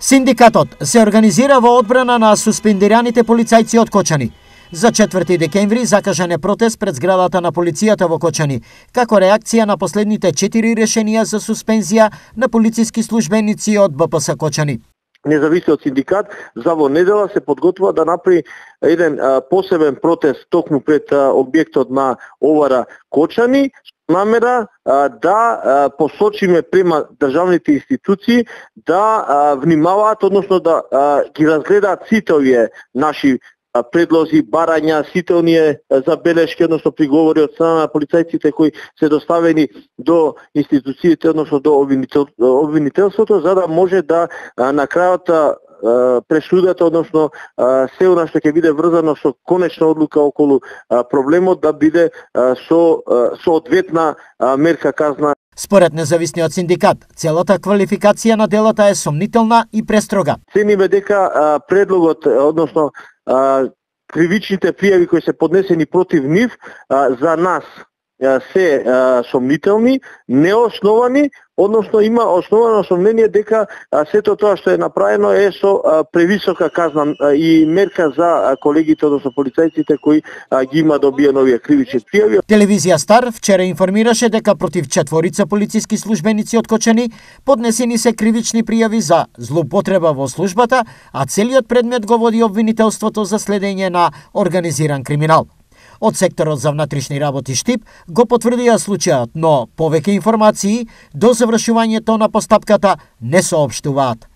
Синдикатот се организира во одбрана на суспендираните полицајци од Кочани. За 4 декември закажан е протест пред зградата на полицијата во Кочани, како реакција на последните 4 решенија за суспензија на полициски службеници од БПС Кочани. Независниот синдикат за во недела се подготвува да направи еден посебен протест токму пред објектот на ОВР Кочани, намера да посочиме према државните институции да внимаваат, односно да ги разгледаат сите овие наши предлози, барања, сите оние забелешки, односно приговори од страна на полицајците кои се доставени до институциите, односно до обвинителството, за да може да на крајот пресудата, односно се она што ќе биде врзано со конечна одлука околу проблемот да биде со одветна мерка казна. Според независниот синдикат, целата квалификација на делата е сомнителна и престрога. Цениме дека предлогот, односно кривичните пријави кои се поднесени против нив за нас се сомнителни, неосновани, односно има основано сомнение дека сето тоа што е направено е со превисока казна и мерка за колегите, односно полицајците кои ги има добиено овие кривични пријави. Телевизија Стар вчера информираше дека против 4 полициски службеници од Кочани поднесени се кривични пријави за злоупотреба во службата, а целиот предмет го води обвинителството за следење на организиран криминал. Од секторот за внатрешни работи Штип го потврдија случајот, но повеќе информации до завршувањето на постапката не соопштуваат.